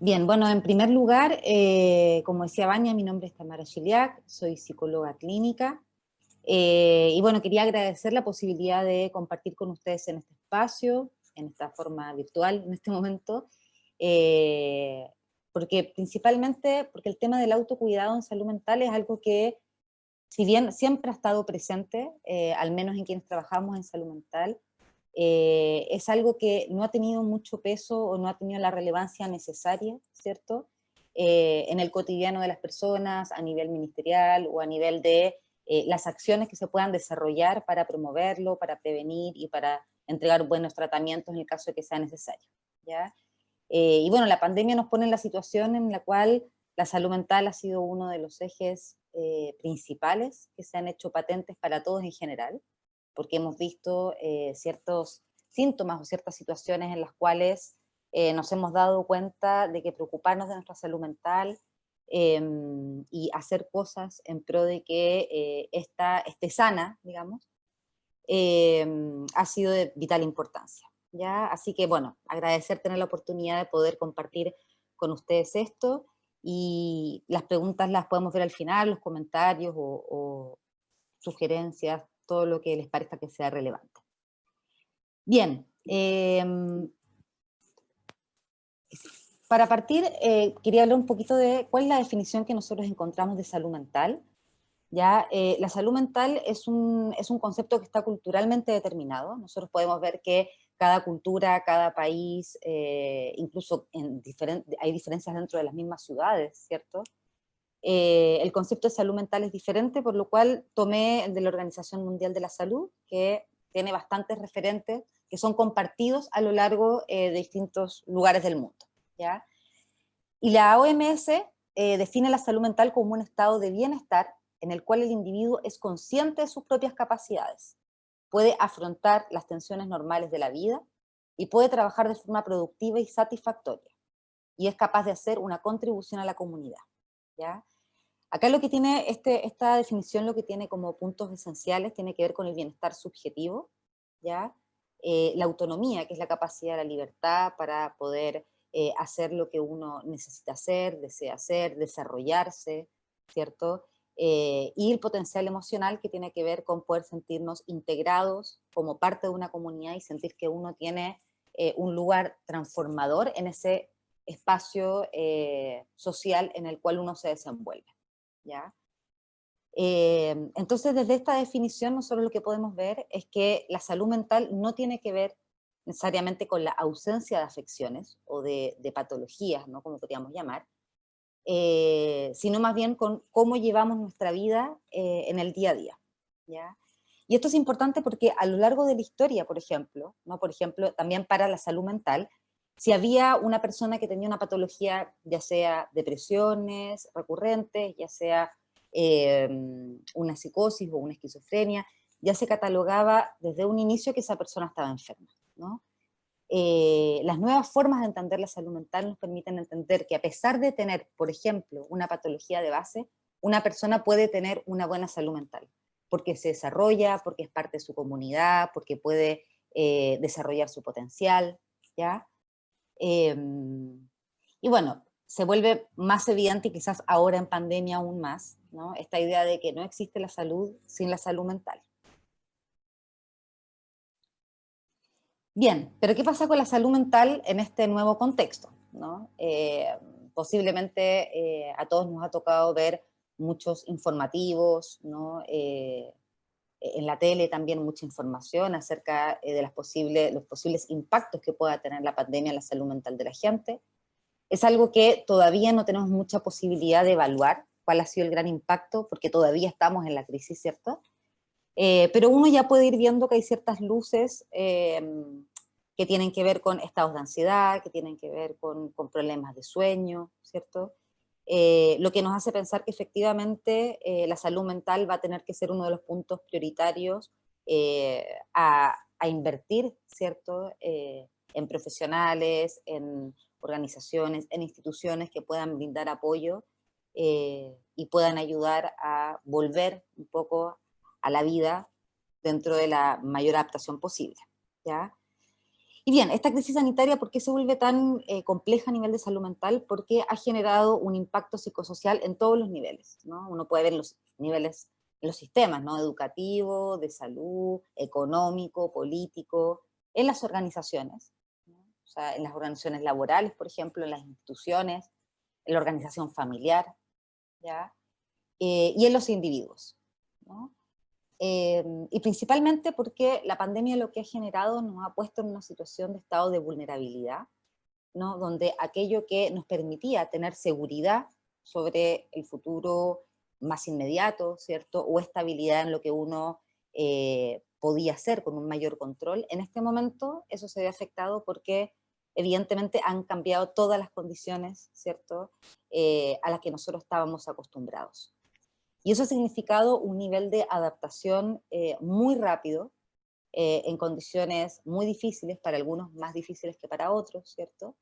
Bien, bueno, en primer lugar, como decía Vania, mi nombre es Tamara Chiliac, soy psicóloga clínica, y bueno, quería agradecer la posibilidad de compartir con ustedes en este espacio, en esta forma virtual en este momento, eh, porque principalmente porque el tema del autocuidado en salud mental es algo que, si bien siempre ha estado presente, al menos en quienes trabajamos en salud mental, es algo que no ha tenido mucho peso o no ha tenido la relevancia necesaria, ¿cierto? En el cotidiano de las personas, a nivel ministerial o a nivel de las acciones que se puedan desarrollar para promoverlo, para prevenir y para entregar buenos tratamientos en el caso de que sea necesario, ¿ya? Y bueno, la pandemia nos pone en la situación en la cual la salud mental ha sido uno de los ejes principales que se han hecho patentes para todos en general, porque hemos visto ciertos síntomas o ciertas situaciones en las cuales nos hemos dado cuenta de que preocuparnos de nuestra salud mental eh, y hacer cosas en pro de que esta esté sana, digamos, eh, ha sido de vital importancia, ¿ya? Así que, bueno, agradecer tener la oportunidad de poder compartir con ustedes esto, y las preguntas las podemos ver al final, los comentarios o sugerencias, todo lo que les parezca que sea relevante. Bien, para partir, quería hablar un poquito de cuál es la definición que nosotros encontramos de salud mental. ¿Ya? La salud mental es un concepto que está culturalmente determinado. Nosotros podemos ver que cada cultura, cada país, incluso hay diferencias dentro de las mismas ciudades, ¿cierto? El concepto de salud mental es diferente, por lo cual tomé el de la Organización Mundial de la Salud, que tiene bastantes referentes que son compartidos a lo largo de distintos lugares del mundo, ¿ya? Y la OMS define la salud mental como un estado de bienestar en el cual el individuo es consciente de sus propias capacidades, puede afrontar las tensiones normales de la vida y puede trabajar de forma productiva y satisfactoria, y es capaz de hacer una contribución a la comunidad, ¿ya? Acá lo que tiene esta definición, lo que tiene como puntos esenciales, tiene que ver con el bienestar subjetivo, ¿ya? La autonomía, que es la capacidad, la libertad para poder hacer lo que uno necesita hacer, desea hacer, desarrollarse, ¿cierto? Y el potencial emocional, que tiene que ver con poder sentirnos integrados como parte de una comunidad y sentir que uno tiene un lugar transformador en ese espacio social en el cual uno se desenvuelve, ¿ya? Entonces, desde esta definición, nosotros lo que podemos ver es que la salud mental no tiene que ver necesariamente con la ausencia de afecciones o de patologías, ¿no? Como podríamos llamar, sino más bien con cómo llevamos nuestra vida en el día a día, ¿ya? Y esto es importante porque a lo largo de la historia, por ejemplo, ¿no? Por ejemplo, también para la salud mental, si había una persona que tenía una patología, ya sea depresiones recurrentes, ya sea eh, una psicosis o una esquizofrenia, ya se catalogaba desde un inicio que esa persona estaba enferma, ¿no? Las nuevas formas de entender la salud mental nos permiten entender que, a pesar de tener, por ejemplo, una patología de base, una persona puede tener una buena salud mental, porque se desarrolla, porque es parte de su comunidad, porque puede desarrollar su potencial, ¿ya? Eh, y bueno, se vuelve más evidente, y quizás ahora en pandemia aún más, ¿no? Esta idea de que no existe la salud sin la salud mental. Bien, pero ¿qué pasa con la salud mental en este nuevo contexto, ¿no? Posiblemente a todos nos ha tocado ver muchos informativos, ¿no? En la tele también mucha información acerca de los posibles impactos que pueda tener la pandemia en la salud mental de la gente. Es algo que todavía no tenemos mucha posibilidad de evaluar cuál ha sido el gran impacto, porque todavía estamos en la crisis, ¿cierto? Pero uno ya puede ir viendo que hay ciertas luces que tienen que ver con estados de ansiedad, que tienen que ver con problemas de sueño, ¿cierto? Lo que nos hace pensar que efectivamente la salud mental va a tener que ser uno de los puntos prioritarios a invertir, ¿cierto? En profesionales, en organizaciones, en instituciones que puedan brindar apoyo y puedan ayudar a volver un poco a la vida dentro de la mayor adaptación posible, ¿ya? Y bien, esta crisis sanitaria, ¿por qué se vuelve tan compleja a nivel de salud mental? Porque ha generado un impacto psicosocial en todos los niveles, ¿no? Uno puede ver los niveles, los sistemas, ¿no? Educativo, de salud, económico, político, en las organizaciones, ¿no? O sea, en las organizaciones laborales, por ejemplo, en las instituciones, en la organización familiar, ¿ya? Y en los individuos, ¿no? Y principalmente porque la pandemia lo que ha generado nos ha puesto en una situación de estado de vulnerabilidad, ¿no? Donde aquello que nos permitía tener seguridad sobre el futuro más inmediato, ¿cierto? O estabilidad en lo que uno podía hacer con un mayor control, en este momento eso se ve afectado porque evidentemente han cambiado todas las condiciones, ¿cierto? A las que nosotros estábamos acostumbrados. Y eso ha significado un nivel de adaptación muy rápido, en condiciones muy difíciles, para algunos más difíciles que para otros, ¿cierto?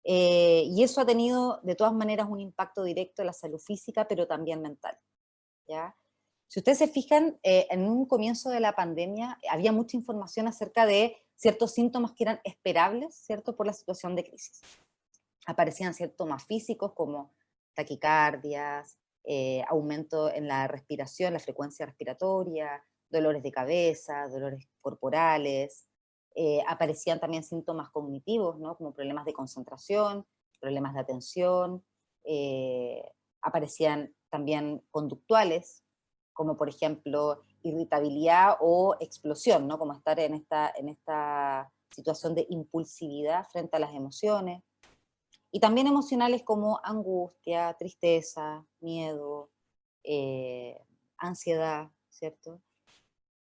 Y eso ha tenido de todas maneras un impacto directo en la salud física, pero también mental, ¿ya? Si ustedes se fijan, en un comienzo de la pandemia había mucha información acerca de ciertos síntomas que eran esperables, ¿cierto? Por la situación de crisis. Aparecían síntomas físicos como taquicardias, aumento en la respiración, la frecuencia respiratoria, dolores de cabeza, dolores corporales. Aparecían también síntomas cognitivos, ¿no? Como problemas de concentración, problemas de atención. Aparecían también conductuales, como por ejemplo irritabilidad o explosión, ¿no? Como estar en esta situación de impulsividad frente a las emociones. Y también emocionales como angustia, tristeza, miedo, eh, ansiedad, ¿cierto?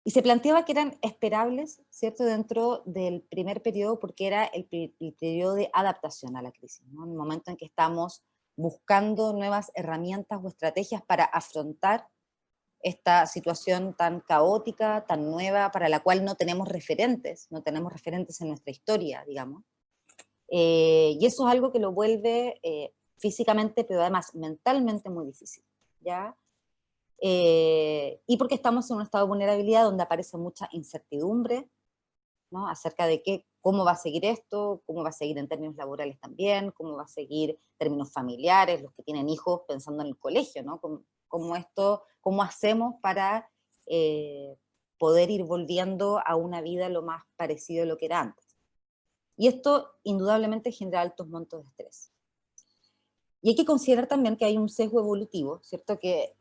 Y se planteaba que eran esperables, ¿cierto?, dentro del primer periodo, porque era el periodo de adaptación a la crisis, ¿no? En el momento en que estamos buscando nuevas herramientas o estrategias para afrontar esta situación tan caótica, tan nueva, para la cual no tenemos referentes en nuestra historia, digamos. Y eso es algo que lo vuelve físicamente, pero además mentalmente muy difícil, ¿ya? Y porque estamos en un estado de vulnerabilidad donde aparece mucha incertidumbre, ¿no? Acerca de cómo va a seguir esto, cómo va a seguir en términos laborales también, cómo va a seguir en términos familiares, los que tienen hijos pensando en el colegio, ¿no? Cómo hacemos para eh, poder ir volviendo a una vida lo más parecido a lo que era antes. Y esto indudablemente genera altos montos de estrés. Y hay que considerar también que hay un sesgo evolutivo, ¿cierto? Que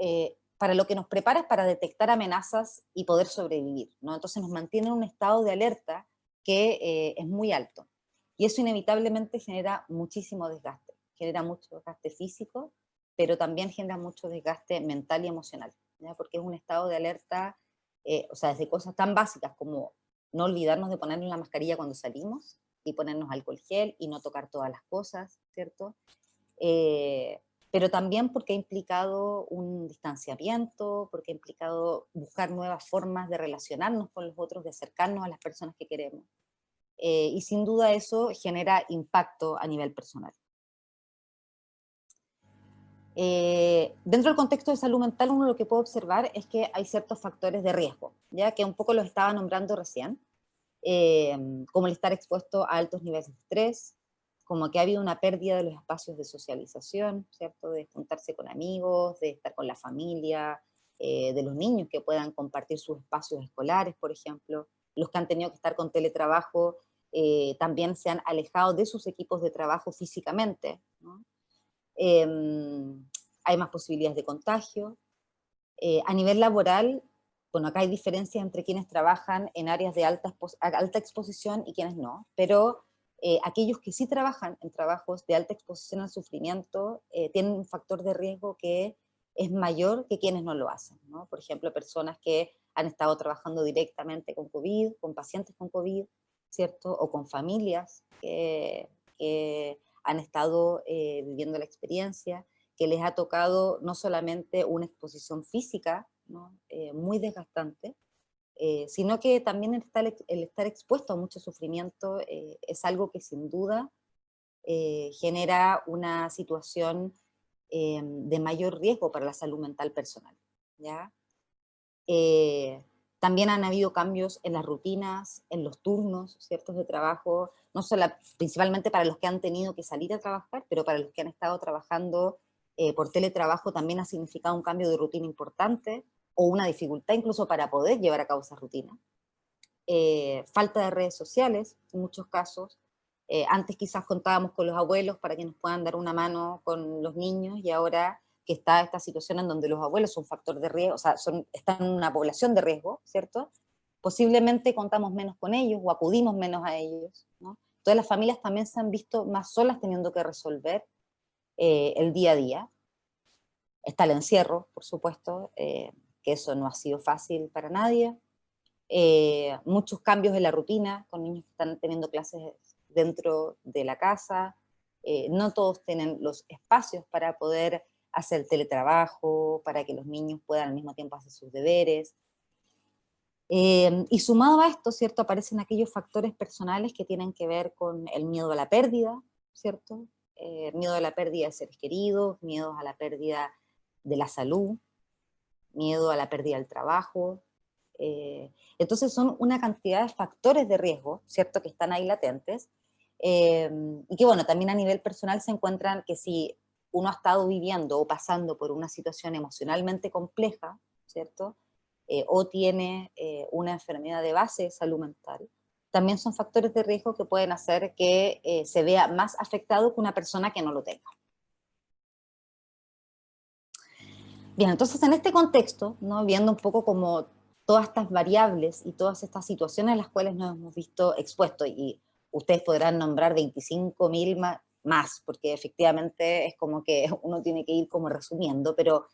para lo que nos prepara es para detectar amenazas y poder sobrevivir, ¿no? Entonces nos mantiene en un estado de alerta que es muy alto. Y eso inevitablemente genera muchísimo desgaste. Genera mucho desgaste físico, pero también genera mucho desgaste mental y emocional, ¿ya? Porque es un estado de alerta, o sea, desde cosas tan básicas como no olvidarnos de ponernos la mascarilla cuando salimos y ponernos alcohol gel y no tocar todas las cosas, ¿cierto? eh, pero también porque ha implicado un distanciamiento, porque ha implicado buscar nuevas formas de relacionarnos con los otros, de acercarnos a las personas que queremos. Y sin duda eso genera impacto a nivel personal. Dentro del contexto de salud mental, uno lo que puede observar es que hay ciertos factores de riesgo, ya que un poco los estaba nombrando recién, eh, como el estar expuesto a altos niveles de estrés, como que ha habido una pérdida de los espacios de socialización, ¿cierto? De juntarse con amigos, de estar con la familia, de los niños que puedan compartir sus espacios escolares, por ejemplo. Los que han tenido que estar con teletrabajo también se han alejado de sus equipos de trabajo físicamente, ¿no? Eh, Hay más posibilidades de contagio. A nivel laboral, bueno, acá hay diferencias entre quienes trabajan en áreas de alta exposición y quienes no, pero aquellos que sí trabajan en trabajos de alta exposición al sufrimiento tienen un factor de riesgo que es mayor que quienes no lo hacen, ¿no? Por ejemplo, personas que han estado trabajando directamente con COVID, con pacientes con COVID, ¿cierto? O con familias que han estado viviendo la experiencia, que les ha tocado no solamente una exposición física, ¿no? Muy desgastante, sino que también el estar expuesto a mucho sufrimiento es algo que sin duda genera una situación de mayor riesgo para la salud mental personal, ¿ya? También han habido cambios en las rutinas, en los turnos, ¿cierto?, de trabajo, no solo, principalmente para los que han tenido que salir a trabajar, pero para los que han estado trabajando por teletrabajo también ha significado un cambio de rutina importante, o una dificultad incluso para poder llevar a cabo esa rutina. Falta de redes sociales, en muchos casos. Antes quizás contábamos con los abuelos para que nos puedan dar una mano con los niños, y ahora que está esta situación en donde los abuelos son un factor de riesgo, o sea, están en una población de riesgo, ¿cierto? Posiblemente contamos menos con ellos o acudimos menos a ellos, ¿no? Entonces las familias también se han visto más solas teniendo que resolver el día a día. Está el encierro, por supuesto, que eso no ha sido fácil para nadie. Muchos cambios en la rutina, con niños que están teniendo clases dentro de la casa, no todos tienen los espacios para poder hacer teletrabajo, para que los niños puedan al mismo tiempo hacer sus deberes. Y sumado a esto, ¿cierto?, aparecen aquellos factores personales que tienen que ver con el miedo a la pérdida, ¿cierto? Miedo a la pérdida de seres queridos, miedo a la pérdida de la salud, miedo a la pérdida del trabajo. Entonces son una cantidad de factores de riesgo, ¿cierto?, que están ahí latentes, y que, bueno, también a nivel personal se encuentran que si uno ha estado viviendo o pasando por una situación emocionalmente compleja, ¿cierto?, o tiene una enfermedad de base de salud mental, también son factores de riesgo que pueden hacer que se vea más afectado que una persona que no lo tenga. Bien, entonces en este contexto, ¿no?, viendo un poco como todas estas variables y todas estas situaciones a las cuales nos hemos visto expuestos, y ustedes podrán nombrar 25.000 más, porque efectivamente es como que uno tiene que ir como resumiendo, pero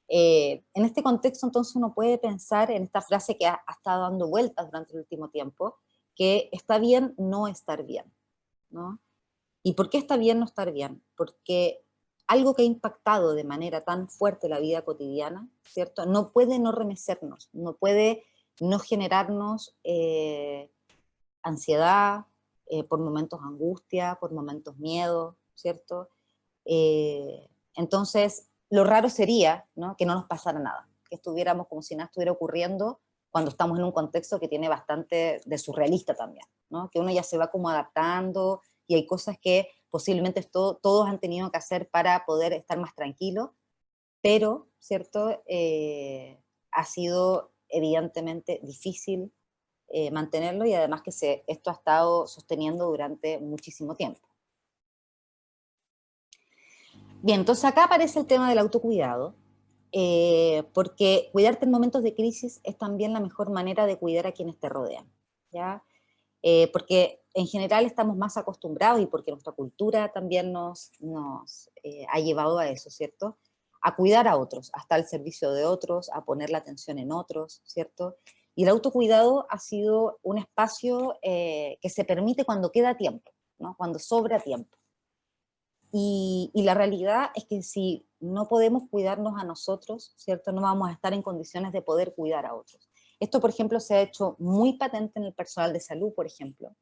en este contexto entonces uno puede pensar en esta frase que ha estado dando vueltas durante el último tiempo, que está bien no estar bien, ¿no? ¿Y por qué está bien no estar bien? Porque algo que ha impactado de manera tan fuerte la vida cotidiana, ¿cierto?, no puede no remecernos, no puede no generarnos ansiedad, por momentos angustia, por momentos miedo, ¿cierto? Entonces, lo raro sería, ¿no?, que no nos pasara nada, que estuviéramos como si nada estuviera ocurriendo cuando estamos en un contexto que tiene bastante de surrealista también, ¿no?, que uno ya se va como adaptando y hay cosas que posiblemente todos han tenido que hacer para poder estar más tranquilos, pero, ¿cierto?, ha sido evidentemente difícil mantenerlo, y además que esto ha estado sosteniendo durante muchísimo tiempo. Bien, entonces acá aparece el tema del autocuidado, porque cuidarte en momentos de crisis es también la mejor manera de cuidar a quienes te rodean, ¿ya? Porque en general estamos más acostumbrados, y porque nuestra cultura también nos ha llevado a eso, ¿cierto?, a cuidar a otros, a estar al servicio de otros, a poner la atención en otros, ¿cierto? Y el autocuidado ha sido un espacio que se permite cuando queda tiempo, ¿no?, cuando sobra tiempo. Y la realidad es que si no podemos cuidarnos a nosotros, ¿cierto?, no vamos a estar en condiciones de poder cuidar a otros. Esto, por ejemplo, se ha hecho muy patente en el personal de salud, por ejemplo,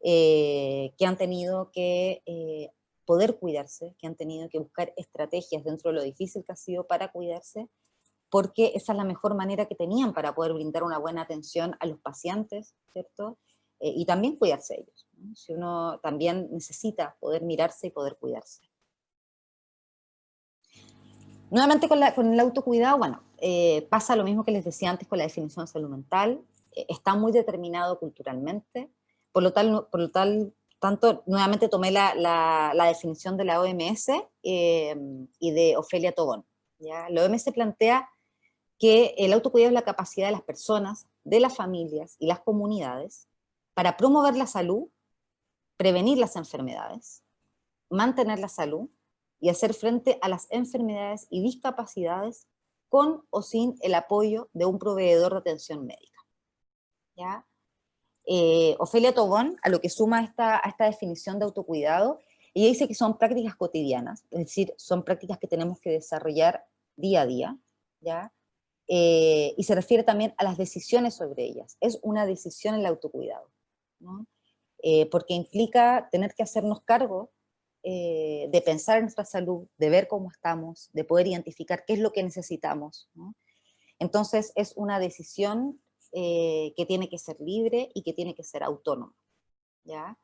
que han tenido que poder cuidarse, que han tenido que buscar estrategias dentro de lo difícil que ha sido para cuidarse, porque esa es la mejor manera que tenían para poder brindar una buena atención a los pacientes, ¿cierto? Y también cuidarse ellos, ¿no? Si uno también necesita poder mirarse y poder cuidarse. Nuevamente con el autocuidado, bueno, pasa lo mismo que les decía antes con la definición de salud mental, está muy determinado culturalmente, tanto, nuevamente tomé la definición de la OMS y de Ofelia Tobón, ¿ya? La OMS plantea que el autocuidado es la capacidad de las personas, de las familias y las comunidades para promover la salud, prevenir las enfermedades, mantener la salud y hacer frente a las enfermedades y discapacidades con o sin el apoyo de un proveedor de atención médica, ¿ya? Ofelia Tobón, a lo que suma a esta definición de autocuidado, ella dice que son prácticas cotidianas, es decir, son prácticas que tenemos que desarrollar día a día, ¿ya? Y se refiere también a las decisiones sobre ellas. Es una decisión el autocuidado, ¿no? Porque implica tener que hacernos cargo de pensar en nuestra salud, de ver cómo estamos, de poder identificar qué es lo que necesitamos, ¿no? Entonces es una decisión que tiene que ser libre y que tiene que ser autónoma, ¿ya?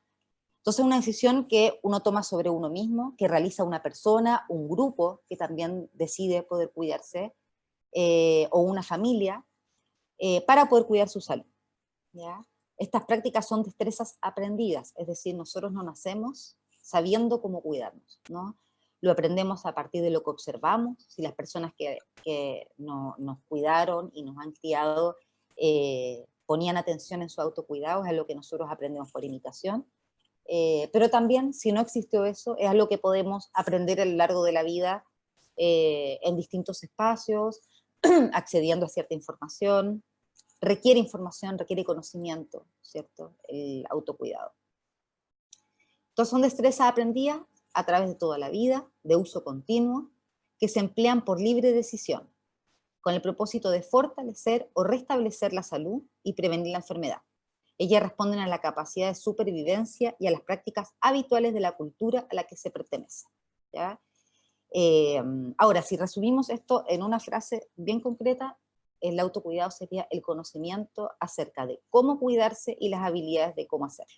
Entonces es una decisión que uno toma sobre uno mismo, que realiza una persona, un grupo que también decide poder cuidarse, o una familia, para poder cuidar su salud, ¿ya? Estas prácticas son destrezas aprendidas, es decir, nosotros no nacemos sabiendo cómo cuidarnos, ¿no? Lo aprendemos a partir de lo que observamos. Si las personas que nos cuidaron y nos han criado ponían atención en su autocuidado, es algo que nosotros aprendemos por imitación. Pero también, si no existió eso, es algo que podemos aprender a lo largo de la vida en distintos espacios, accediendo a cierta información. Requiere información, requiere conocimiento, ¿cierto? El autocuidado. Entonces son destrezas aprendidas a través de toda la vida, de uso continuo, que se emplean por libre decisión, con el propósito de fortalecer o restablecer la salud y prevenir la enfermedad. Ellas responden a la capacidad de supervivencia y a las prácticas habituales de la cultura a la que se pertenece, ¿ya? Ahora, si resumimos esto en una frase bien concreta, el autocuidado sería el conocimiento acerca de cómo cuidarse y las habilidades de cómo hacerlo.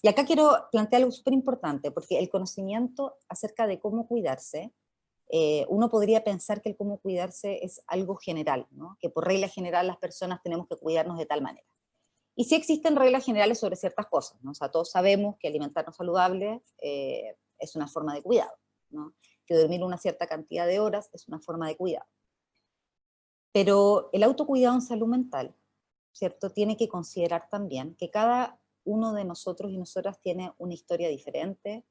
Y acá quiero plantear algo súper importante, porque el conocimiento acerca de cómo cuidarse, uno podría pensar que el cómo cuidarse es algo general, ¿no? Que por regla general las personas tenemos que cuidarnos de tal manera. Y sí existen reglas generales sobre ciertas cosas, ¿no? O sea, todos sabemos que alimentarnos saludable es una forma de cuidado, ¿no? Que dormir una cierta cantidad de horas es una forma de cuidado. Pero el autocuidado en salud mental, ¿cierto? Tiene que considerar también que cada uno de nosotros y nosotras tiene una historia diferente,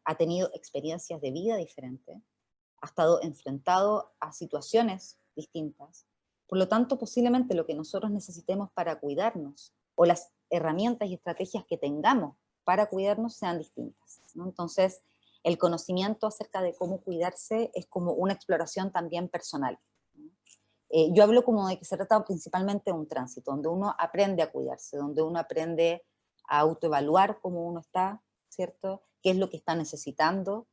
ha tenido experiencias de vida diferentes, ha estado enfrentado a situaciones distintas. Por lo tanto, posiblemente lo que nosotros necesitemos para cuidarnos o las herramientas y estrategias que tengamos para cuidarnos sean distintas, ¿no? Entonces, el conocimiento acerca de cómo cuidarse es como una exploración también personal, ¿no? Yo hablo como de que se trata principalmente de un tránsito, donde uno aprende a cuidarse, donde uno aprende a autoevaluar cómo uno está, ¿cierto? ¿Qué es lo que está necesitando?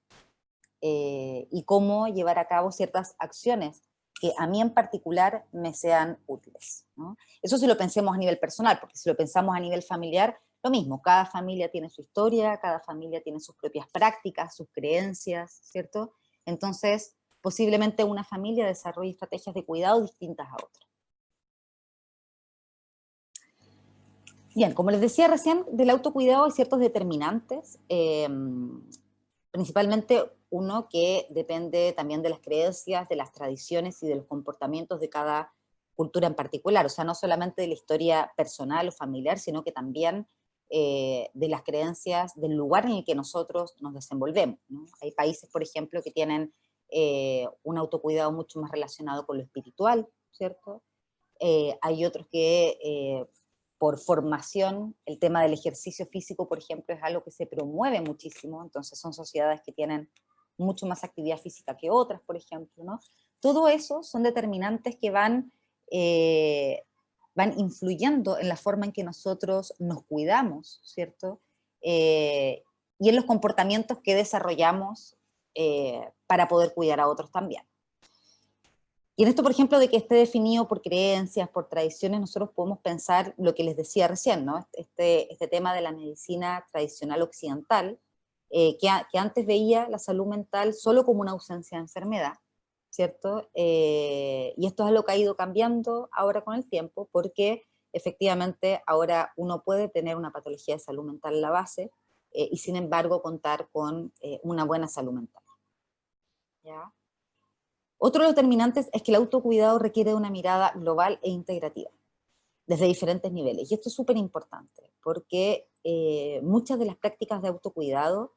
Y cómo llevar a cabo ciertas acciones que a mí en particular me sean útiles, ¿no? Eso si lo pensemos a nivel personal, porque si lo pensamos a nivel familiar, lo mismo, cada familia tiene su historia, cada familia tiene sus propias prácticas, sus creencias, ¿cierto? Entonces, posiblemente una familia desarrolle estrategias de cuidado distintas a otras. Bien, como les decía recién, del autocuidado hay ciertos determinantes, principalmente uno que depende también de las creencias, de las tradiciones y de los comportamientos de cada cultura en particular, o sea, no solamente de la historia personal o familiar, sino que también de las creencias del lugar en el que nosotros nos desenvolvemos, ¿no? Hay países, por ejemplo, que tienen un autocuidado mucho más relacionado con lo espiritual, ¿cierto? Hay otros que por formación, el tema del ejercicio físico, por ejemplo, es algo que se promueve muchísimo, entonces son sociedades que tienen mucho más actividad física que otras, por ejemplo, ¿no? Todo eso son determinantes que van influyendo en la forma en que nosotros nos cuidamos, ¿cierto? Y en los comportamientos que desarrollamos para poder cuidar a otros también. Y en esto, por ejemplo, de que esté definido por creencias, por tradiciones, nosotros podemos pensar lo que les decía recién, ¿no? Este tema de la medicina tradicional occidental, que antes veía la salud mental solo como una ausencia de enfermedad, ¿cierto? Y esto es lo que ha ido cambiando ahora con el tiempo, porque efectivamente ahora uno puede tener una patología de salud mental en la base y sin embargo contar con una buena salud mental, ¿ya? Otro de los determinantes es que el autocuidado requiere de una mirada global e integrativa, desde diferentes niveles. Y esto es súper importante, porque muchas de las prácticas de autocuidado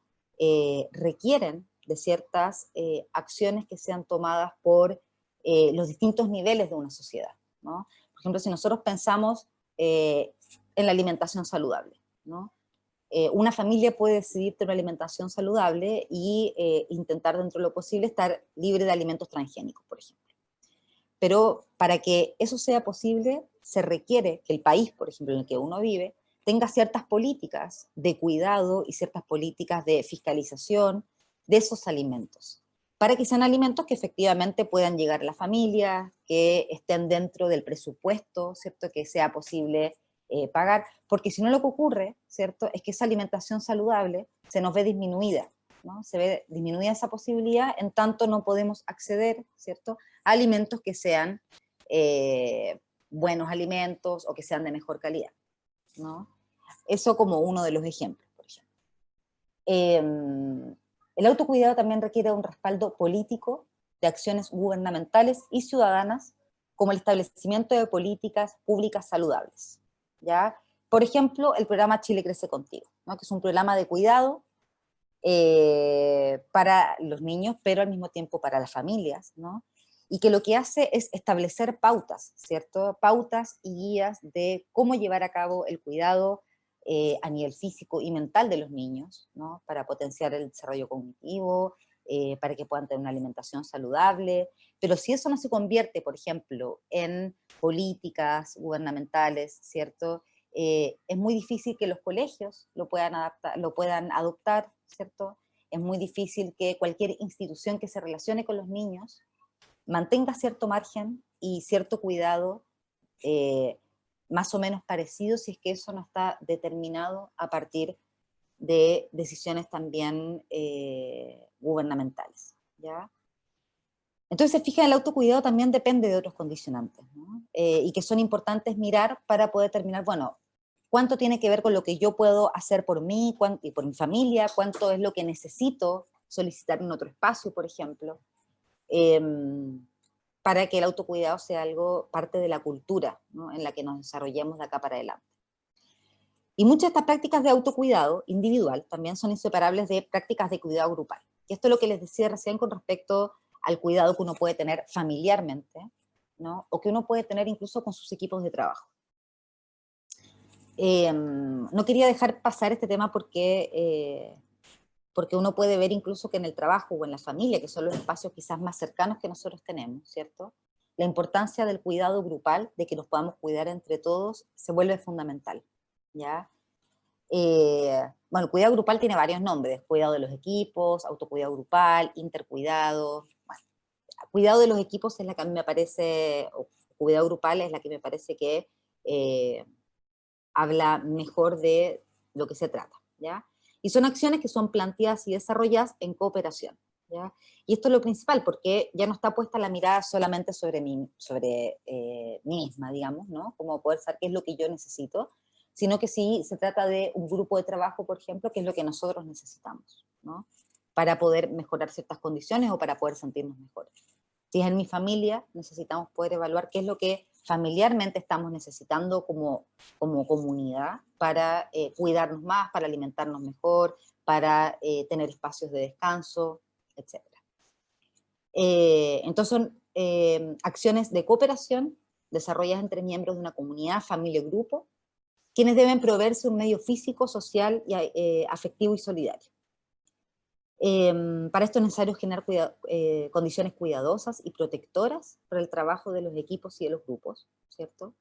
requieren de ciertas acciones que sean tomadas por los distintos niveles de una sociedad, ¿no? Por ejemplo, si nosotros pensamos en la alimentación saludable, ¿no? Una familia puede decidir tener una alimentación saludable y intentar dentro de lo posible estar libre de alimentos transgénicos, por ejemplo. Pero para que eso sea posible, se requiere que el país, por ejemplo, en el que uno vive, tenga ciertas políticas de cuidado y ciertas políticas de fiscalización de esos alimentos. para que sean alimentos que efectivamente puedan llegar a la familia, que estén dentro del presupuesto, ¿cierto? Que sea posible pagar, porque si no lo que ocurre, ¿cierto? Es que esa alimentación saludable se nos ve disminuida, ¿no? Se ve disminuida esa posibilidad, en tanto no podemos acceder, ¿cierto? A alimentos que sean buenos alimentos o que sean de mejor calidad, ¿no? Eso como uno de los ejemplos, por ejemplo. El autocuidado también requiere un respaldo político de acciones gubernamentales y ciudadanas, como el establecimiento de políticas públicas saludables, ¿ya? Por ejemplo, el programa Chile Crece Contigo, ¿no? Que es un programa de cuidado para los niños, pero al mismo tiempo para las familias, ¿no? Y que lo que hace es establecer pautas, ¿cierto? Pautas y guías de cómo llevar a cabo el cuidado a nivel físico y mental de los niños, ¿no? Para potenciar el desarrollo cognitivo, para que puedan tener una alimentación saludable, pero si eso no se convierte, por ejemplo, en políticas gubernamentales, ¿cierto? Es muy difícil que los colegios lo puedan adoptar, ¿cierto? Es muy difícil que cualquier institución que se relacione con los niños mantenga cierto margen y cierto cuidado eh, más o menos parecido si es que eso no está determinado a partir de decisiones también gubernamentales, ¿ya? Entonces, fija, el autocuidado también depende de otros condicionantes, ¿no? Y que son importantes mirar para poder determinar, bueno, cuánto tiene que ver con lo que yo puedo hacer por mí y por mi familia, cuánto es lo que necesito solicitar en otro espacio, por ejemplo, eh, para que el autocuidado sea algo, parte de la cultura, ¿no? En la que nos desarrollemos de acá para adelante. Y muchas de estas prácticas de autocuidado individual también son inseparables de prácticas de cuidado grupal. Y esto es lo que les decía recién con respecto al cuidado que uno puede tener familiarmente, ¿no? O que uno puede tener incluso con sus equipos de trabajo. No quería dejar pasar este tema porque uno puede ver incluso que en el trabajo o en la familia, que son los espacios quizás más cercanos que nosotros tenemos, ¿cierto? La importancia del cuidado grupal, de que nos podamos cuidar entre todos, se vuelve fundamental, ¿ya? Bueno, el cuidado grupal tiene varios nombres: cuidado de los equipos, autocuidado grupal, intercuidado. Bueno, cuidado de los equipos es la que a mí me parece, o cuidado grupal es la que me parece que eh, habla mejor de lo que se trata, ¿ya? Y son acciones que son planteadas y desarrolladas en cooperación, ¿ya? Y esto es lo principal, porque ya no está puesta la mirada solamente sobre mí misma, digamos, ¿no? Como poder saber qué es lo que yo necesito, sino que sí se trata de un grupo de trabajo, por ejemplo, que es lo que nosotros necesitamos, ¿no? Para poder mejorar ciertas condiciones o para poder sentirnos mejores. Si es en mi familia, necesitamos poder evaluar qué es lo que familiarmente estamos necesitando como comunidad para cuidarnos más, para alimentarnos mejor, para tener espacios de descanso, etc. Entonces son acciones de cooperación desarrolladas entre miembros de una comunidad, familia o grupo, quienes deben proveerse un medio físico, social, afectivo y solidario. Para esto es necesario generar condiciones cuidadosas y protectoras para el trabajo de los equipos y de los grupos, ¿cierto?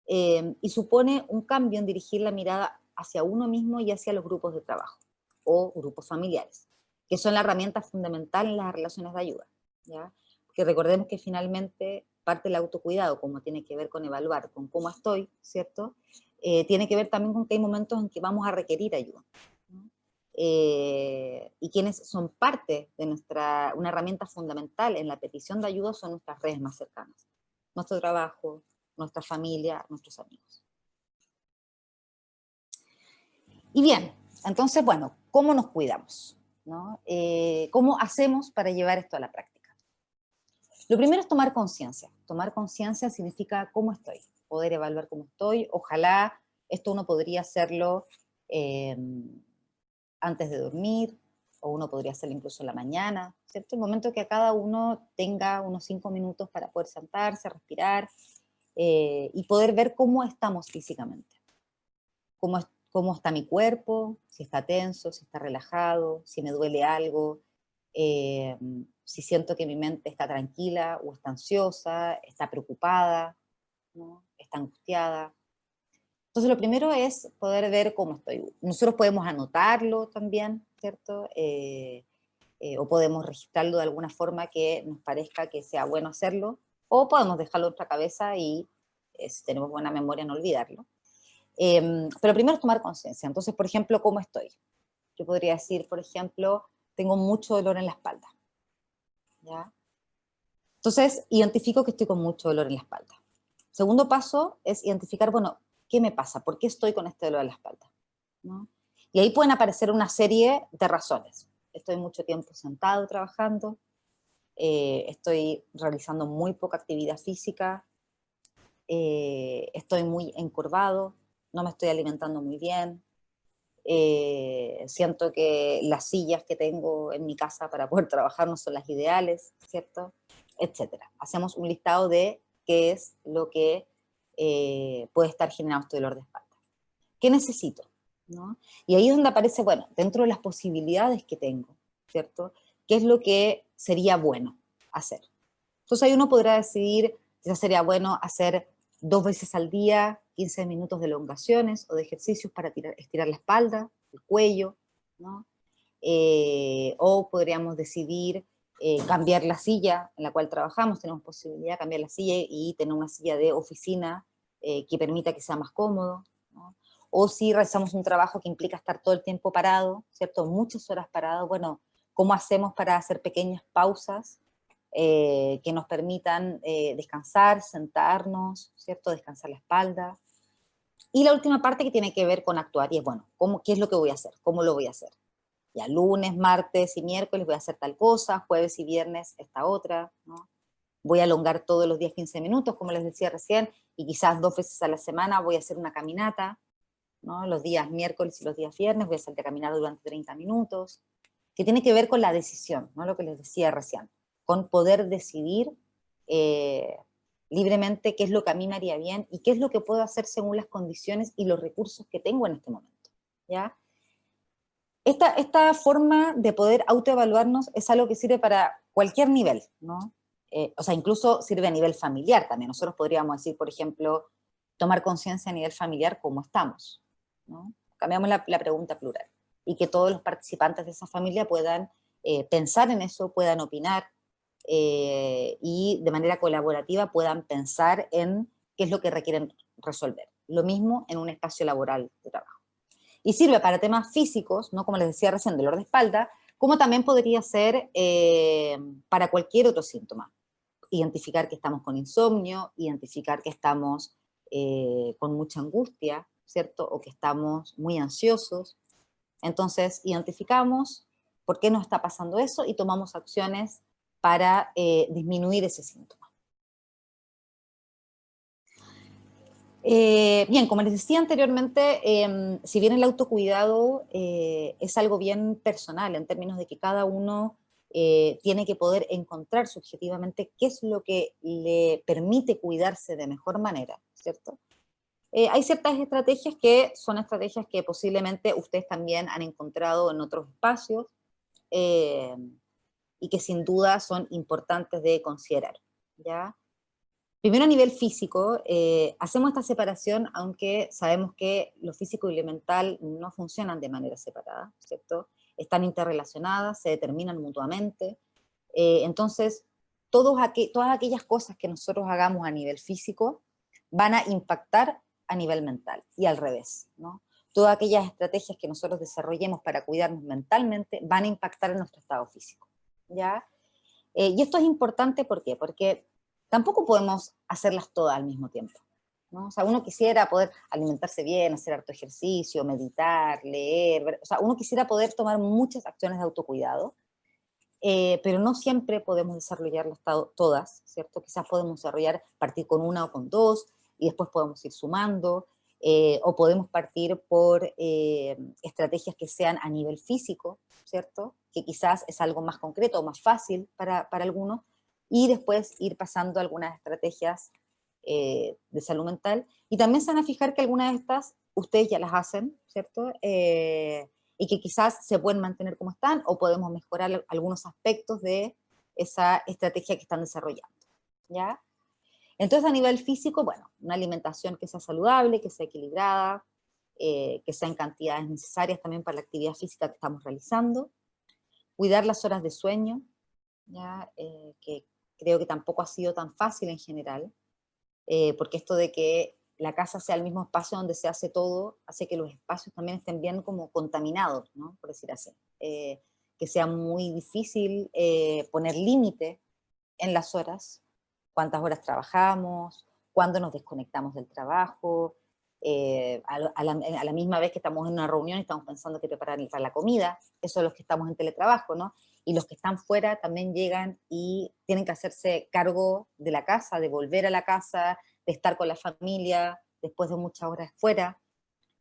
Y supone un cambio en dirigir la mirada hacia uno mismo y hacia los grupos de trabajo o grupos familiares, que son la herramienta fundamental en las relaciones de ayuda, ¿ya? Que recordemos que finalmente parte del autocuidado, como tiene que ver con evaluar con cómo estoy, ¿cierto? Tiene que ver también con que hay momentos en que vamos a requerir ayuda, ¿no? Y quienes son parte de una herramienta fundamental en la petición de ayuda son nuestras redes más cercanas, nuestro trabajo, nuestra familia, nuestros amigos. Y bien, entonces, bueno, ¿cómo nos cuidamos? ¿No? ¿Cómo hacemos para llevar esto a la práctica? Lo primero es tomar conciencia. Tomar conciencia significa cómo estoy, poder evaluar cómo estoy. Ojalá esto uno podría hacerlo eh, antes de dormir, o uno podría hacerlo incluso en la mañana, ¿cierto? El momento que cada uno tenga unos 5 minutos para poder sentarse, respirar y poder ver cómo estamos físicamente, cómo está mi cuerpo, si está tenso, si está relajado, si me duele algo, eh, si siento que mi mente está tranquila o está ansiosa, está preocupada, ¿no? Está angustiada. Entonces, lo primero es poder ver cómo estoy. Nosotros podemos anotarlo también, ¿cierto? o podemos registrarlo de alguna forma que nos parezca que sea bueno hacerlo, o podemos dejarlo en nuestra cabeza y si tenemos buena memoria no olvidarlo. Pero primero es tomar conciencia. Entonces, por ejemplo, ¿cómo estoy? Yo podría decir, por ejemplo, tengo mucho dolor en la espalda, ¿ya? Entonces, identifico que estoy con mucho dolor en la espalda. Segundo paso es identificar, bueno, ¿qué me pasa? ¿Por qué estoy con este dolor en la espalda? ¿No? Y ahí pueden aparecer una serie de razones. Estoy mucho tiempo sentado trabajando, estoy realizando muy poca actividad física, estoy muy encorvado, no me estoy alimentando muy bien, siento que las sillas que tengo en mi casa para poder trabajar no son las ideales, ¿cierto? Etcétera. Hacemos un listado de qué es lo que puede estar generando este dolor de espalda. ¿Qué necesito? ¿No? Y ahí es donde aparece, bueno, dentro de las posibilidades que tengo, ¿cierto? ¿Qué es lo que sería bueno hacer? Entonces ahí uno podrá decidir, quizás sería bueno hacer 2 veces al día 15 minutos de elongaciones o de ejercicios para estirar la espalda, el cuello, ¿no? O podríamos decidir cambiar la silla en la cual trabajamos, tenemos posibilidad de cambiar la silla y tener una silla de oficina que permita que sea más cómodo, ¿no? O si realizamos un trabajo que implica estar todo el tiempo parado, ¿cierto? Muchas horas parado, bueno, ¿cómo hacemos para hacer pequeñas pausas que nos permitan descansar, sentarnos, ¿cierto? Descansar la espalda. Y la última parte que tiene que ver con actuar, y es, bueno, ¿qué es lo que voy a hacer? ¿Cómo lo voy a hacer? Ya lunes, martes y miércoles voy a hacer tal cosa, jueves y viernes esta otra, ¿no? Voy a elongar todos los días 15 minutos, como les decía recién, y quizás 2 veces a la semana voy a hacer una caminata, ¿no? Los días miércoles y los días viernes voy a salir a caminar durante 30 minutos, que tiene que ver con la decisión, ¿no? Lo que les decía recién, con poder decidir eh, libremente qué es lo que a mí me haría bien y qué es lo que puedo hacer según las condiciones y los recursos que tengo en este momento, ¿ya? Esta forma de poder autoevaluarnos es algo que sirve para cualquier nivel, ¿no? O sea, incluso sirve a nivel familiar también. Nosotros podríamos decir, por ejemplo, tomar conciencia a nivel familiar cómo estamos, ¿no? Cambiamos la pregunta plural y que todos los participantes de esa familia puedan pensar en eso, puedan opinar y de manera colaborativa puedan pensar en qué es lo que requieren resolver. Lo mismo en un espacio laboral de trabajo. Y sirve para temas físicos, ¿no? Como les decía recién, dolor de espalda, como también podría ser para cualquier otro síntoma. Identificar que estamos con insomnio, identificar que estamos con mucha angustia, ¿cierto? O que estamos muy ansiosos. Entonces, identificamos por qué nos está pasando eso y tomamos acciones para disminuir ese síntoma. Bien, como les decía anteriormente, si bien el autocuidado es algo bien personal en términos de que cada uno tiene que poder encontrar subjetivamente qué es lo que le permite cuidarse de mejor manera, ¿cierto? Hay ciertas estrategias que son estrategias que posiblemente ustedes también han encontrado en otros espacios eh, y que sin duda son importantes de considerar, ¿ya? Primero a nivel físico, hacemos esta separación, aunque sabemos que lo físico y lo mental no funcionan de manera separada, ¿cierto? Están interrelacionadas, se determinan mutuamente. Entonces, todas aquellas cosas que nosotros hagamos a nivel físico van a impactar a nivel mental y al revés, ¿no? Todas aquellas estrategias que nosotros desarrollemos para cuidarnos mentalmente van a impactar en nuestro estado físico, ¿ya? Y esto es importante, ¿por qué? Porque tampoco podemos hacerlas todas al mismo tiempo, ¿no? O sea, uno quisiera poder alimentarse bien, hacer harto ejercicio, meditar, leer, o sea, uno quisiera poder tomar muchas acciones de autocuidado, pero no siempre podemos desarrollarlas todas, ¿cierto? Quizás podemos partir con una o con dos, y después podemos ir sumando, o podemos partir por estrategias que sean a nivel físico, ¿cierto? Que quizás es algo más concreto o más fácil para algunos, y después ir pasando a algunas estrategias de salud mental. Y también se van a fijar que algunas de estas ustedes ya las hacen, ¿cierto? Y que quizás se pueden mantener como están o podemos mejorar algunos aspectos de esa estrategia que están desarrollando, ¿ya? Entonces, a nivel físico, bueno, una alimentación que sea saludable, que sea equilibrada, que sea en cantidades necesarias también para la actividad física que estamos realizando. cuidar las horas de sueño, ¿ya? Que creo que tampoco ha sido tan fácil en general, porque esto de que la casa sea el mismo espacio donde se hace todo, hace que los espacios también estén bien como contaminados, ¿no? Por decir así. Que sea muy difícil poner límite en las horas, cuántas horas trabajamos, cuándo nos desconectamos del trabajo, a la misma vez que estamos en una reunión y estamos pensando que preparar para la comida, eso es los que estamos en teletrabajo, ¿no? Y los que están fuera también llegan y tienen que hacerse cargo de la casa, de volver a la casa, de estar con la familia después de muchas horas fuera.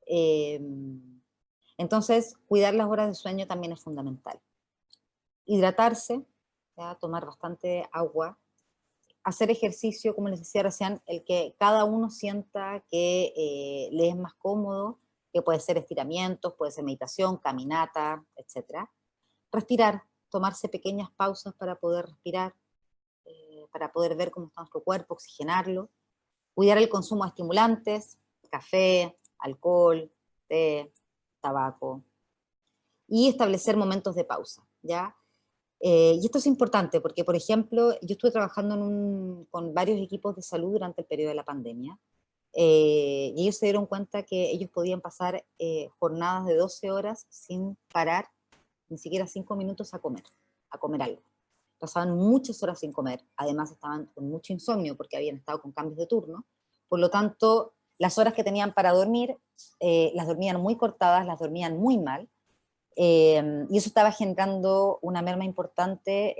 Eh, entonces, cuidar las horas de sueño también es fundamental. Hidratarse, ¿ya? Tomar bastante agua, hacer ejercicio, como les decía recién, el que cada uno sienta que le es más cómodo, que puede ser estiramientos, puede ser meditación, caminata, etcétera. Respirar, tomarse pequeñas pausas para poder respirar, para poder ver cómo está nuestro cuerpo, oxigenarlo. Cuidar el consumo de estimulantes, café, alcohol, té, tabaco. Y establecer momentos de pausa, ¿ya? Y esto es importante porque, por ejemplo, yo estuve trabajando con varios equipos de salud durante el periodo de la pandemia, y ellos se dieron cuenta que ellos podían pasar jornadas de 12 horas sin parar, ni siquiera 5 minutos a comer algo. Pasaban muchas horas sin comer, además estaban con mucho insomnio porque habían estado con cambios de turno, por lo tanto, las horas que tenían para dormir, las dormían muy cortadas, las dormían muy mal, y eso estaba generando una merma importante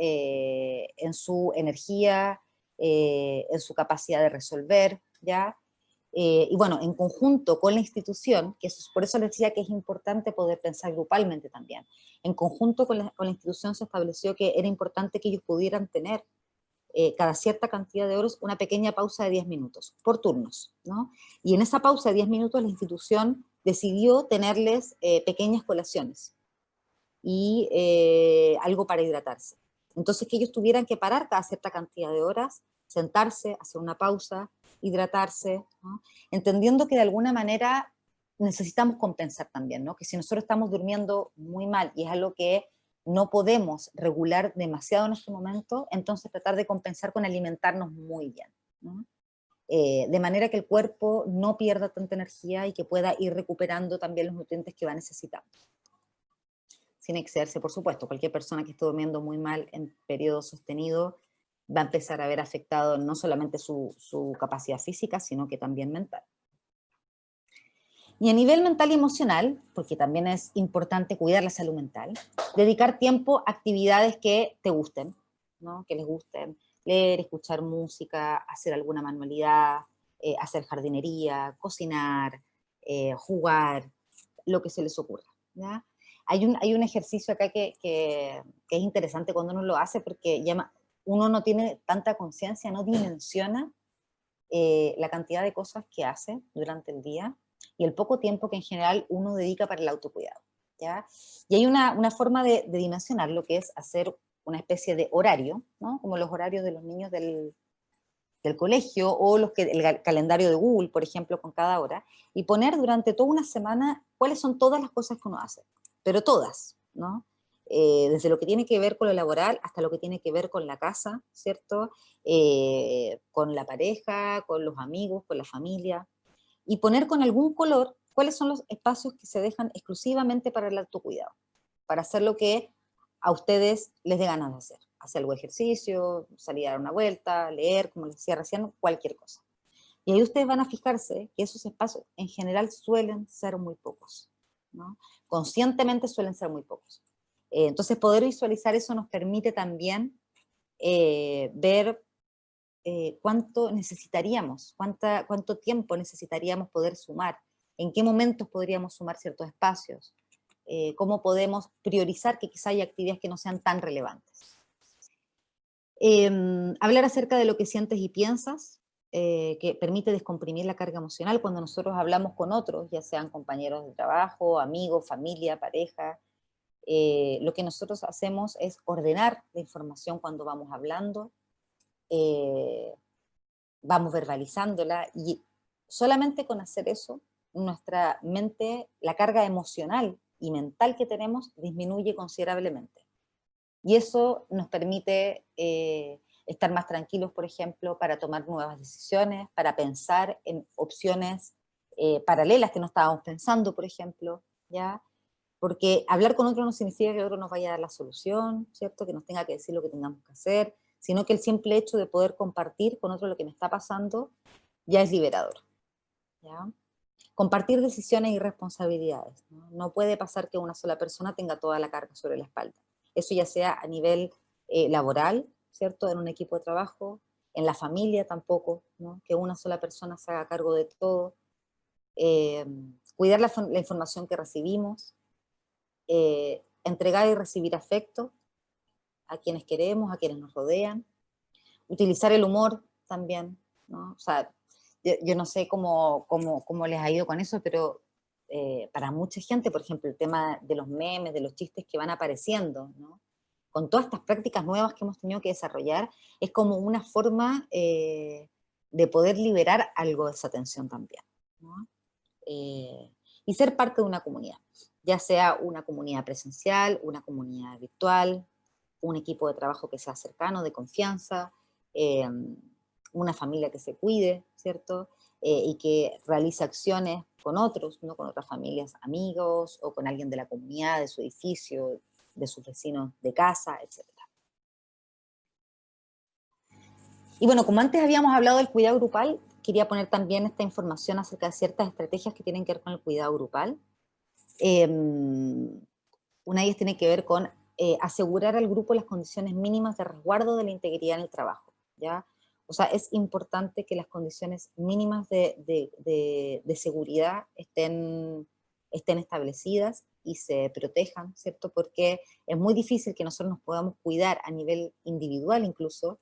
en su energía, en su capacidad de resolver, ¿ya? Y bueno, en conjunto con la institución, que eso, por eso les decía que es importante poder pensar grupalmente también, en conjunto con la institución se estableció que era importante que ellos pudieran tener cada cierta cantidad de horas una pequeña pausa de 10 minutos, por turnos, ¿no? Y en esa pausa de 10 minutos la institución decidió tenerles pequeñas colaciones, y algo para hidratarse. Entonces que ellos tuvieran que parar cada cierta cantidad de horas, sentarse, hacer una pausa, hidratarse, ¿no? Entendiendo que de alguna manera necesitamos compensar también, ¿no? Que si nosotros estamos durmiendo muy mal y es algo que no podemos regular demasiado en este momento, entonces tratar de compensar con alimentarnos muy bien, ¿no? De manera que el cuerpo no pierda tanta energía y que pueda ir recuperando también los nutrientes que va necesitando. Sin excederse, por supuesto. Cualquier persona que esté durmiendo muy mal en periodo sostenido va a empezar a ver afectado no solamente su capacidad física, sino que también mental. Y a nivel mental y emocional, porque también es importante cuidar la salud mental, dedicar tiempo a actividades que te gusten, ¿no? Que les gusten, leer, escuchar música, hacer alguna manualidad, hacer jardinería, cocinar, jugar, lo que se les ocurra, ¿ya? Hay un ejercicio acá que es interesante cuando uno lo hace porque uno no tiene tanta conciencia, no dimensiona la cantidad de cosas que hace durante el día y el poco tiempo que en general uno dedica para el autocuidado, ¿ya? Y hay una forma de dimensionar lo que es hacer una especie de horario, ¿no? Como los horarios de los niños del colegio o el calendario de Google, por ejemplo, con cada hora, y poner durante toda una semana cuáles son todas las cosas que uno hace, pero todas, ¿no? Desde lo que tiene que ver con lo laboral hasta lo que tiene que ver con la casa, ¿cierto? Con la pareja, con los amigos, con la familia, y poner con algún color cuáles son los espacios que se dejan exclusivamente para el autocuidado, para hacer lo que a ustedes les dé ganas de hacer algo de ejercicio, salir a dar una vuelta, leer, como les decía recién, cualquier cosa. Y ahí ustedes van a fijarse que esos espacios en general suelen ser muy pocos, ¿no? Conscientemente suelen ser muy pocos. Entonces poder visualizar eso nos permite también ver cuánto necesitaríamos, cuánto tiempo necesitaríamos poder sumar, en qué momentos podríamos sumar ciertos espacios, cómo podemos priorizar que quizá hay actividades que no sean tan relevantes. Hablar acerca de lo que sientes y piensas, que permite descomprimir la carga emocional cuando nosotros hablamos con otros, ya sean compañeros de trabajo, amigos, familia, pareja. Lo que nosotros hacemos es ordenar la información cuando vamos hablando, eh, vamos verbalizándola y solamente con hacer eso, nuestra mente, la carga emocional y mental que tenemos disminuye considerablemente. Y eso nos permite estar más tranquilos, por ejemplo, para tomar nuevas decisiones, para pensar en opciones paralelas que no estábamos pensando, por ejemplo, ¿ya? Porque hablar con otro no significa que otro nos vaya a dar la solución, ¿cierto? Que nos tenga que decir lo que tengamos que hacer, sino que el simple hecho de poder compartir con otro lo que me está pasando ya es liberador, ¿ya? Compartir decisiones y responsabilidades, ¿no? No puede pasar que una sola persona tenga toda la carga sobre la espalda. Eso ya sea a nivel laboral, ¿cierto? En un equipo de trabajo, en la familia tampoco, ¿no? Que una sola persona se haga cargo de todo. Eh, Cuidar la información que recibimos, entregar y recibir afecto a quienes queremos, a quienes nos rodean, utilizar el humor también, ¿no? O sea, yo no sé cómo les ha ido con eso, pero para mucha gente, por ejemplo, el tema de los memes, de los chistes que van apareciendo, ¿no? Con todas estas prácticas nuevas que hemos tenido que desarrollar, es como una forma de poder liberar algo de esa tensión también, ¿no? Y ser parte de una comunidad, ya sea una comunidad presencial, una comunidad virtual, un equipo de trabajo que sea cercano, de confianza, eh, una familia que se cuide, ¿cierto? Y que realice acciones con otros, no con otras familias, amigos, o con alguien de la comunidad, de su edificio, de sus vecinos de casa, etc. Y bueno, como antes habíamos hablado del cuidado grupal, quería poner también esta información acerca de ciertas estrategias que tienen que ver con el cuidado grupal. Una de ellas tiene que ver con asegurar al grupo las condiciones mínimas de resguardo de la integridad en el trabajo, ¿ya? O sea, es importante que las condiciones mínimas de seguridad estén establecidas y se protejan, ¿cierto? Porque es muy difícil que nosotros nos podamos cuidar a nivel individual incluso,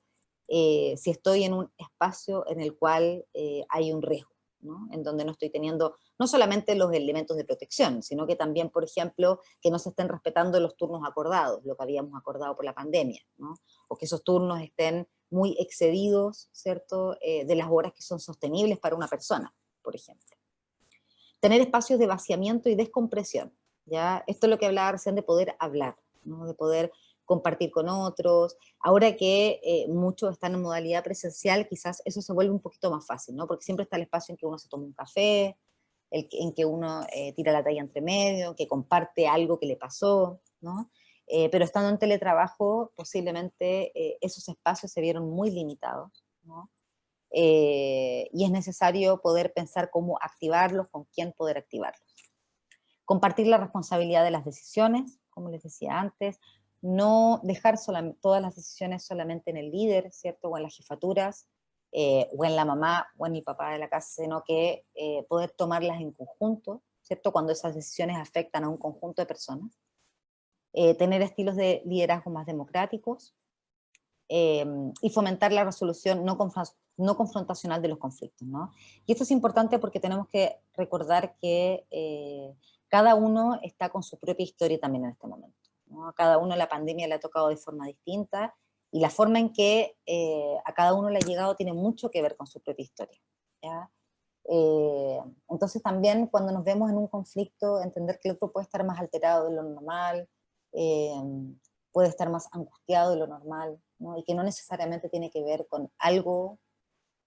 si estoy en un espacio en el cual hay un riesgo, ¿no? En donde no estoy teniendo no solamente los elementos de protección, sino que también, por ejemplo, que no se estén respetando los turnos acordados, lo que habíamos acordado por la pandemia, ¿no? O que esos turnos estén muy excedidos, ¿cierto?, de las horas que son sostenibles para una persona, por ejemplo. Tener espacios de vaciamiento y descompresión, ¿ya? Esto es lo que hablaba recién de poder hablar, ¿no? De poder compartir con otros. Ahora que muchos están en modalidad presencial, quizás eso se vuelve un poquito más fácil, ¿no? Porque siempre está el espacio en que uno se toma un café, en que uno tira la talla entre medio, que comparte algo que le pasó, ¿no? Pero estando en teletrabajo, posiblemente esos espacios se vieron muy limitados, ¿no? Y es necesario poder pensar cómo activarlos, con quién poder activarlos. Compartir la responsabilidad de las decisiones, como les decía antes, no dejar todas las decisiones solamente en el líder, ¿cierto? O en las jefaturas, o en la mamá o en el papá de la casa, sino que poder tomarlas en conjunto, ¿cierto? Cuando esas decisiones afectan a un conjunto de personas. Tener estilos de liderazgo más democráticos, y fomentar la resolución no confrontacional de los conflictos, ¿no? Y esto es importante porque tenemos que recordar que cada uno está con su propia historia también en este momento, ¿no? A cada uno la pandemia le ha tocado de forma distinta y la forma en que a cada uno le ha llegado tiene mucho que ver con su propia historia, ¿ya? Entonces también cuando nos vemos en un conflicto, entender que el otro puede estar más alterado de lo normal, eh, puede estar más angustiado de lo normal, ¿no? Y que no necesariamente tiene que ver con algo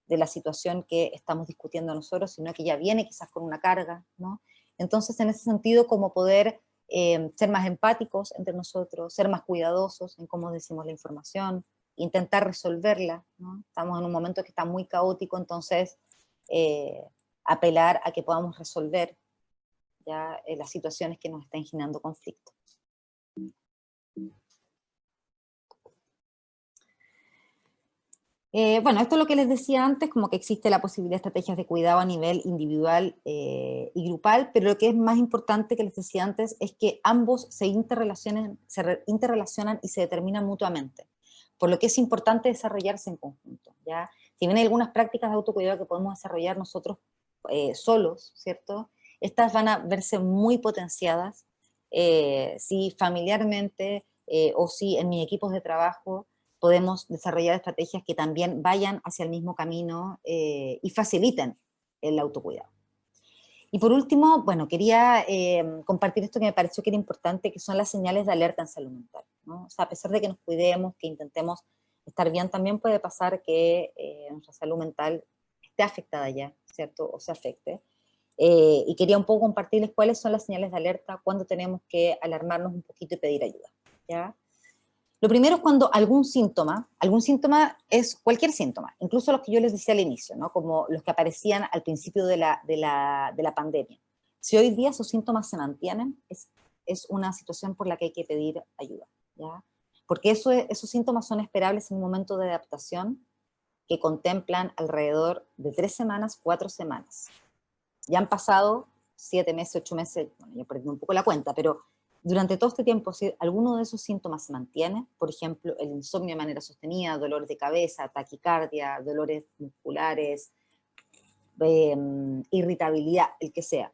de la situación que estamos discutiendo nosotros, sino que ya viene quizás con una carga, ¿no? Entonces, en ese sentido, como poder ser más empáticos entre nosotros, ser más cuidadosos en cómo decimos la información, intentar resolverla, ¿no? Estamos en un momento que está muy caótico, entonces eh, apelar a que podamos resolver ya las situaciones que nos están generando conflicto. Bueno, esto es lo que les decía antes, como que existe la posibilidad de estrategias de cuidado a nivel individual y grupal, pero lo que es más importante que les decía antes es que ambos se interrelacionan y se determinan mutuamente, por lo que es importante desarrollarse en conjunto, ¿ya? Si bien hay algunas prácticas de autocuidado que podemos desarrollar nosotros solos, ¿cierto? Estas van a verse muy potenciadas si familiarmente o si en mis equipos de trabajo podemos desarrollar estrategias que también vayan hacia el mismo camino y faciliten el autocuidado. Y por último, bueno, quería compartir esto que me pareció que era importante, que son las señales de alerta en salud mental. ¿no? O sea, a pesar de que nos cuidemos, que intentemos estar bien, también puede pasar que nuestra salud mental esté afectada ya, ¿cierto? O se afecte. Y quería un poco compartirles cuáles son las señales de alerta, cuándo tenemos que alarmarnos un poquito y pedir ayuda, ¿ya? Lo primero es cuando algún síntoma es cualquier síntoma, incluso los que yo les decía al inicio, ¿no? Como los que aparecían al principio de la pandemia. Si hoy día esos síntomas se mantienen, es una situación por la que hay que pedir ayuda, ¿ya? Porque esos síntomas son esperables en un momento de adaptación que contemplan alrededor de 3 semanas, 4 semanas. Ya han pasado 7 meses, 8 meses, bueno, yo perdí un poco la cuenta, pero durante todo este tiempo, si alguno de esos síntomas se mantiene, por ejemplo, el insomnio de manera sostenida, dolores de cabeza, taquicardia, dolores musculares, irritabilidad, el que sea,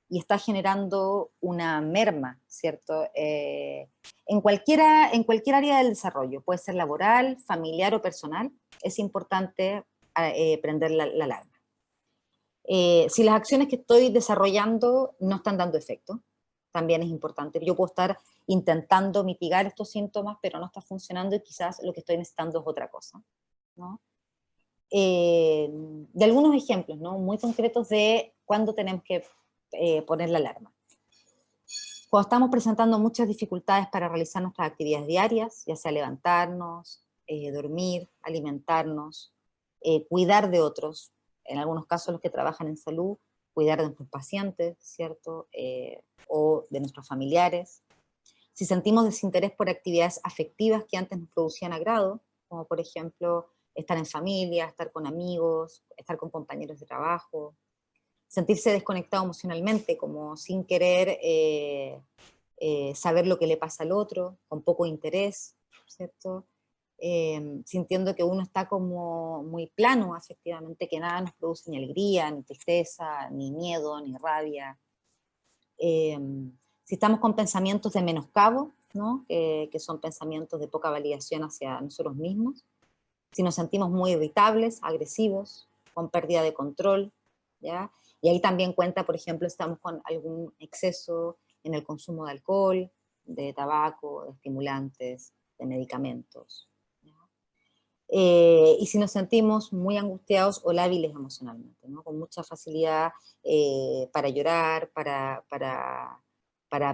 y está generando una merma, ¿cierto? En cualquier área del desarrollo, puede ser laboral, familiar o personal, es importante prender la alarma. Si las acciones que estoy desarrollando no están dando efecto, también es importante. Yo puedo estar intentando mitigar estos síntomas, pero no está funcionando y quizás lo que estoy necesitando es otra cosa, ¿no? De algunos ejemplos, ¿no? Muy concretos de cuándo tenemos que poner la alarma. Cuando estamos presentando muchas dificultades para realizar nuestras actividades diarias, ya sea levantarnos, dormir, alimentarnos, cuidar de otros, en algunos casos los que trabajan en salud, cuidar de nuestros pacientes, ¿cierto? O de nuestros familiares. Si sentimos desinterés por actividades afectivas que antes nos producían agrado, como por ejemplo estar en familia, estar con amigos, estar con compañeros de trabajo, sentirse desconectado emocionalmente, como sin querer saber lo que le pasa al otro, con poco interés, ¿cierto? Sintiendo que uno está como muy plano afectivamente, que nada nos produce ni alegría, ni tristeza, ni miedo, ni rabia. Si estamos con pensamientos de menoscabo, ¿no? Que son pensamientos de poca validación hacia nosotros mismos, si nos sentimos muy irritables, agresivos, con pérdida de control, ¿ya? Y ahí también cuenta, por ejemplo, estamos con algún exceso en el consumo de alcohol, de tabaco, de estimulantes, de medicamentos, ¿ya? Y si nos sentimos muy angustiados o lábiles emocionalmente, ¿no? Con mucha facilidad para llorar, para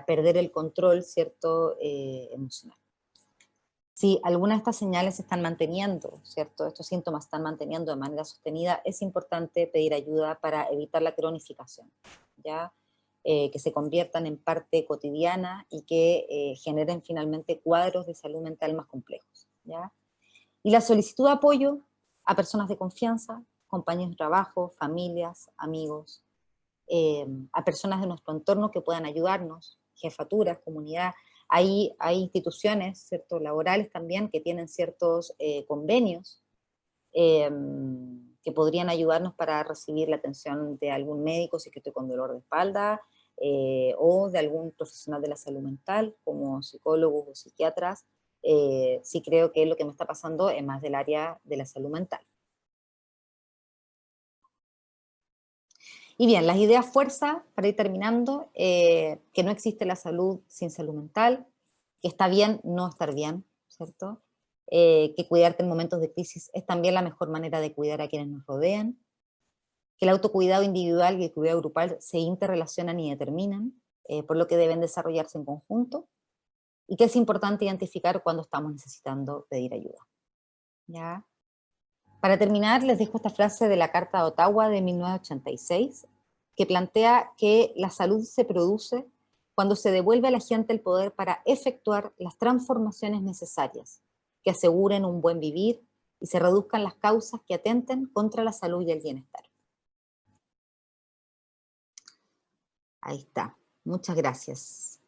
perder el control, ¿cierto? Emocional. Si alguna de estas señales se están manteniendo, ¿cierto? Estos síntomas se están manteniendo de manera sostenida, es importante pedir ayuda para evitar la cronificación, ¿ya? Que se conviertan en parte cotidiana y que generen finalmente cuadros de salud mental más complejos, ¿ya? Y la solicitud de apoyo a personas de confianza, compañeros de trabajo, familias, amigos, a personas de nuestro entorno que puedan ayudarnos, jefaturas, comunidad. Hay instituciones, ¿cierto?, laborales también que tienen ciertos convenios eh, que podrían ayudarnos para recibir la atención de algún médico si es que estoy con dolor de espalda, o de algún profesional de la salud mental, como psicólogos o psiquiatras. Sí creo que lo que me está pasando es más del área de la salud mental. Y bien, las ideas fuerza, para ir terminando, que no existe la salud sin salud mental, que está bien no estar bien, ¿cierto? Que cuidarte en momentos de crisis es también la mejor manera de cuidar a quienes nos rodean, que el autocuidado individual y el cuidado grupal se interrelacionan y determinan, por lo que deben desarrollarse en conjunto, y que es importante identificar cuando estamos necesitando pedir ayuda, ¿ya? Para terminar, les dejo esta frase de la Carta de Ottawa de 1986, que plantea que la salud se produce cuando se devuelve a la gente el poder para efectuar las transformaciones necesarias que aseguren un buen vivir y se reduzcan las causas que atenten contra la salud y el bienestar. Ahí está. Muchas gracias.